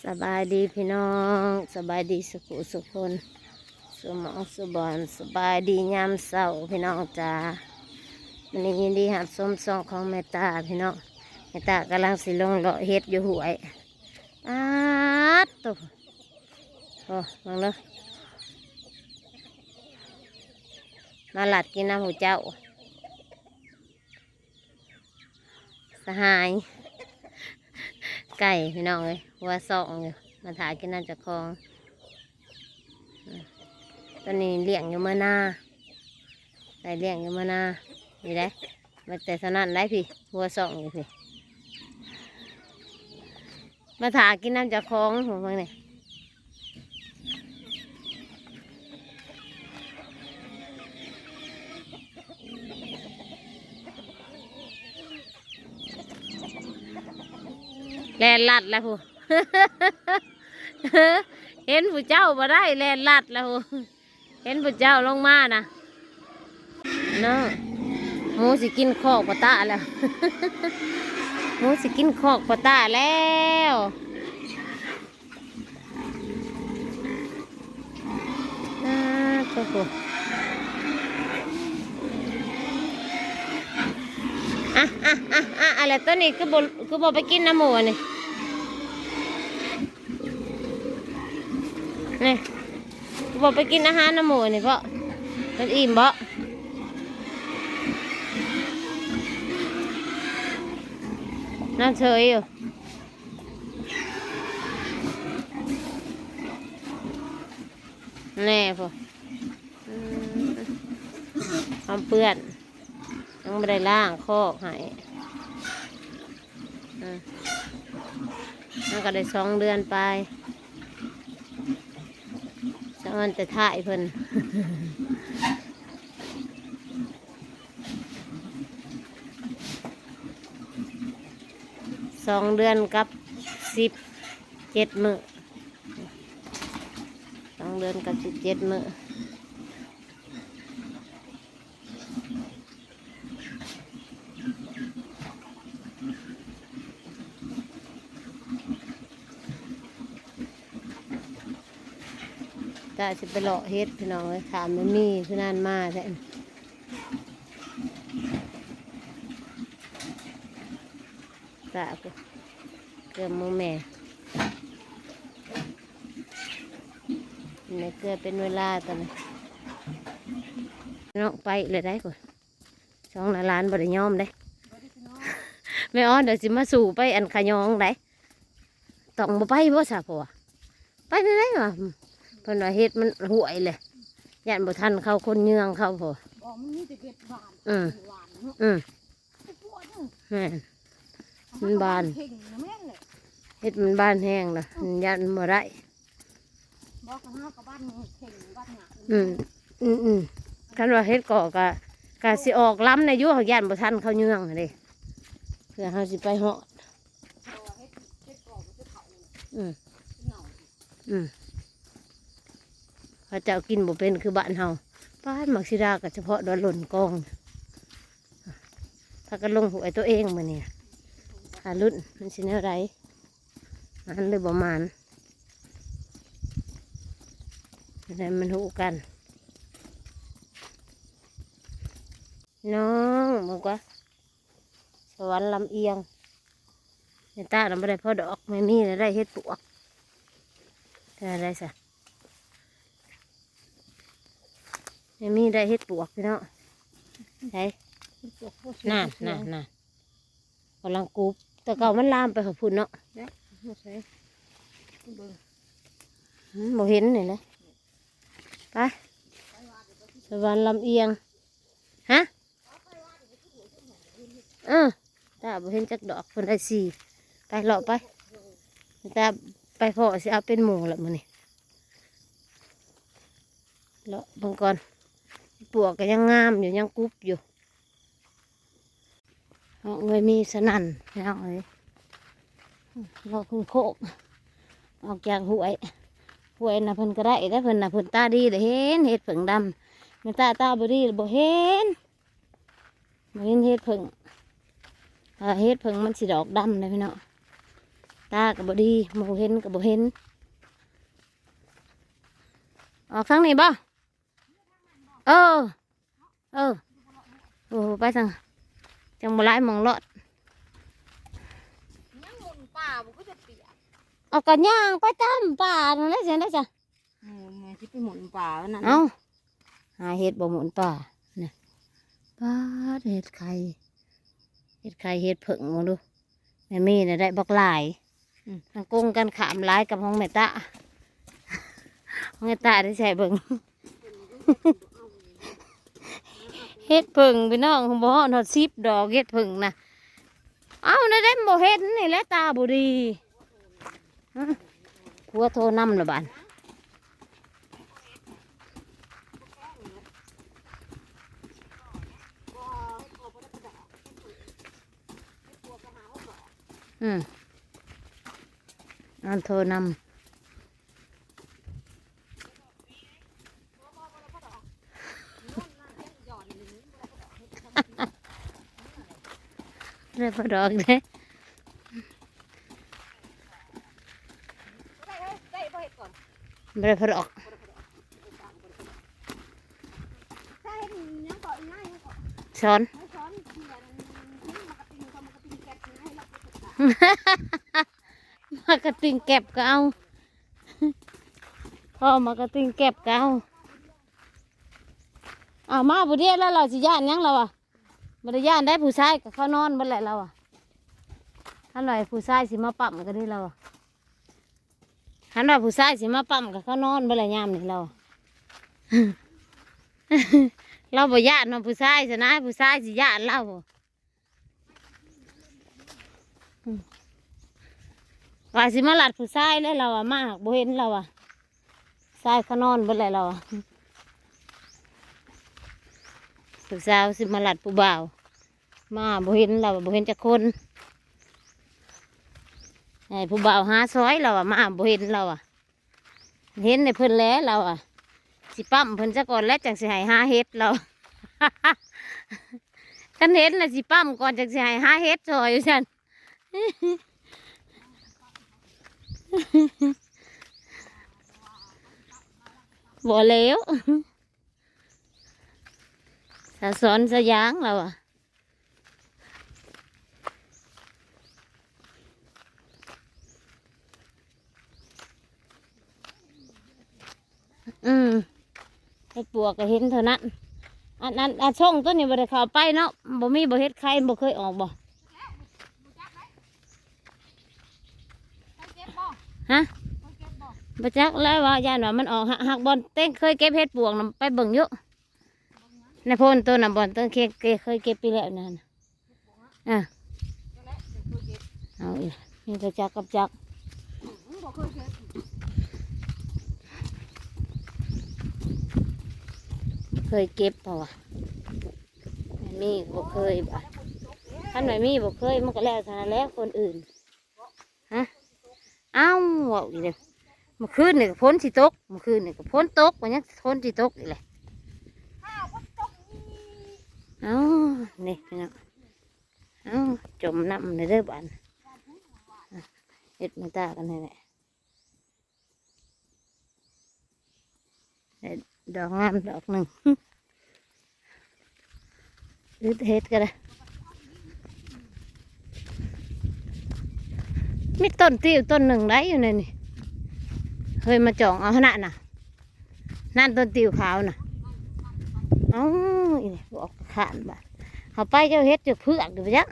สบายดีพี่น้องสบายดีสุขสุขคนสมองสุบอนสบายดียามเศร้าพี่น้องจ้าวันนี้ยินดีหับส้มซองของแม่ตาพี่น้องแม่ตากำลังสิลงเลาะเฮ็ดอยู่หวยตุ๊โอ้มองเลยมาหลัดกินน้ำหูเจ้าสหายไก่พี่น้องเลยวัวสองอยู่มาถ่ายกินน้ำจากคลองตอนนี้เลี้ยงอยู่เมื่อนาได้เลี้ยงอยู่เมื่อนานี่ได้มาแต่สนั่นได้พี่วัวสองอยู่พี่มาถ่ายกินน้ำจากคลองผมว่าเนี่ยแลนลัดแล้วผู้ เห็นผู้เจ้ามาได้แลนลัดแล้วผู้เห็นผู้เจ้าลงมานะเนาะหมูสิกินคอกปะตะแล้ว หมูสิกินคอกปะตะแล้วตัวผู้อะไรตัวนี้คือบ่ไปกินน้ำหมูนี่นี่บ่ไปกินอาหารน้ำหมูนี่เพราะมันอิ่มบ่น่าเฉยอยู่แน่พอความเปื้อนยังไม่ได้ล้างคอกให้มันก็ได้2 เดือนไปจะมันจะถ่ายเพิ่น 2 เดือนกับ17 มื้อ2 เดือนกับ17 มื้อจะไปเลาะเฮ็ดพี่น้องเลยถามมันมีคือนานมาแท้ตาเกลือมือแม่ในเกลือเป็นเวลาตอนนี้น้องไปเลยได้ก่อน2 ล้านบริยอมได้ ไม่อ้อนเดี๋ยวสิมาสู่ไปอันขยองได้ต้องมาไปบ่สาผัวไปได้หรอเพิ่นว่าเฮ็ดมันห่วยเลยยันบ่ทันเข้าคนเนืองเข้าพอมันบานเฮ็ดมันบานแห้งนะยันบ่ได้คันว่าเฮ็ดก่อกะสิออกล้ำในยุคยันบ่ทันเข้าเนืองเลยเพื่อเฮาสิไปเหาะพระเจ้ากินบ่เป็นคือบ้านเฮาบ้านมักซิดาก็เฉพาะดอนหล่นกองถ้าก็ลงหวยตัวเองมาเนี่ยหารุ่นมันสิเนื้อไรมันเลยประมาณอะไรมันหูกันน้องมึงกว่าสวรรค์ลำเอียงในตาเราไม่ได้พอดอกไม่มีได้เฮ็ดปวกอะไรสักไม่มีได้เฮ็ดปวกพี่เนาะใช่น่ากำลังกรุบแต่เก่ามันลามไปขอบคุณเนาะบ่เห็นเลยนะไปสวรรค์ลำเอียงฮะตาบ่เห็นจักดอกคนได้4ไปเลาะไปตาไปพอสิเอาเป็นหมูละมื้อนี้เลาะบางก่อนปวกก็ยังงามอยู่ยังกรุบอยู่เงยมีสนั่นแล้วเลยเราคุณโคกออกจากหวยน่ะเพิ่นก็ได้แต่เพิ่นน่ะเพิ่นตาดีเลยเห็นเห็ดผึ่งดำมันตาบ่ดีบ่เห็นเห็ดผึ่งเห็ดผึ่งมันสีดอกดำเลยพี่เนาะ ตากับบ่ดีบ่เห็นกับบ่เห็นออกข้างนี้บ่เออเออโอ้ไปสั่งจังบ่หลายหมองรอด ยังหมุนป่าบุก็จะเปียก เอากระย่างไปตามป่านั่นแหละเสียได้จ้ะ ไงที่ไปหมุนป่าวันนั้น เอาหาเห็ดบ่หมุนป่าเนี่ยป่าเห็ดไข่เห็ดไข่เห็ดผึ่งมาดูแม่มีเนี่ยได้บักหลายทางกงกันขามหลายกับห้องแม่ตาห้องแม่ตาได้ใส่เบิ่ง เห็ดผึ่งพี่น้องของบ่ฮอดฮอด10 ดอกเห็ดผึ่งนะเอาได้ได้บ่เห็นนี่แหละตาบ่ดีผัวโทรนำละบาดอันโทรนำได้พอดอกเด้ ได้บ่เห็ดก่อน ไม่ได้พอดอก ได้เห็ดยังก่อนง่ายยังก่อน ช้อน ไม่ช้อนเขียนมากระติงแกะให้เรา มากระติงเก็บก็เอาพ่อมากระติงเก็บก็เอามาบุเดียแล้วเราสิย่านหยังเราอ่ะบริย่านได้ผู้ชายกับเขานอนบนแหละเราอ่ะฮันหน่อยผู้ชายสิมาปั๊มกันนี่เราอ่ะฮันหน่อยผู้ชายสิมาปั๊มกับเขานอนบนแหละยามนี่เรา เราบ่ย่านมาผู้ชายสินะผู้ชายสิย่านเราว่าสิมาหลัดผู้ชายแล้วเราอ่ะมากบ่เห็นเราอ่ะชายเขานอนบนแหละเราอ่ะผู้สาวสิมาหลัดผู้บ่าวมาบ่เห็นเราบ่เห็นจักคนไอ้ผู้บ่าวหาซอยเราอ่ะมาบ่เห็นเราอ่ะเห็นในเพิ่นแล้วเราอ่ะสิปั๊มเพิ่นซะก่อนแล้วจังสิให้หาเฮ็ดเรา คันเห็นน่ะสิปั๊มก่อนจังสิให้หาเฮ็ดซอยอยู่ซั่น บ่แล้วสะสอนสะยางเราอ่ะเฮ็ดปวกก็เห็นเท่านั้นอันช่องตัวนี้บ่ได้เข้าไปเนาะบ่มีบ่เฮ็ดใครบ่เคยออกบ่ฮะบ่จักแล้วว่าย่านว่ามันออกหักบอลเต้งเคยเก็บเฮ็ดปวกน่ะไปเบิ่งอยู่ในโพนตัวน่ะบอลเต้งเคยเก็บไปแล้วนั่นเอาอีกมีแต่จักกับจักเคยเก็บเปล่าวะมีบ่เคยบ่ท่านไหนมีบ่เคยมันก็แล้วทานแล้วคนอื่นฮะเอ้าว่าอีกเลยเมื่อคืนนี่ก็พ้นสิตกเมื่อคืนนี่ก็พ้นตกวันนี้พ้นสิตกอีกเลยเอ้านี่พี่น้องเอ้าจมน้ำในเด้อบ้านเฮ็ดมาตากันนี่แหละดอกงามดอกหนึ่งเฮ็ดกันเลยมีต้นติ้วต้นหนึ่งได้อยู่ในนี่เคยมาจ่องเอาขนาดน่ะนั่นต้นติ้วขาวน่ะเอ้าอีนี่บอกขานบ่เขาไปเจ้าเฮ็ดเจ้าเพือกอยู่ปะจ๊ะ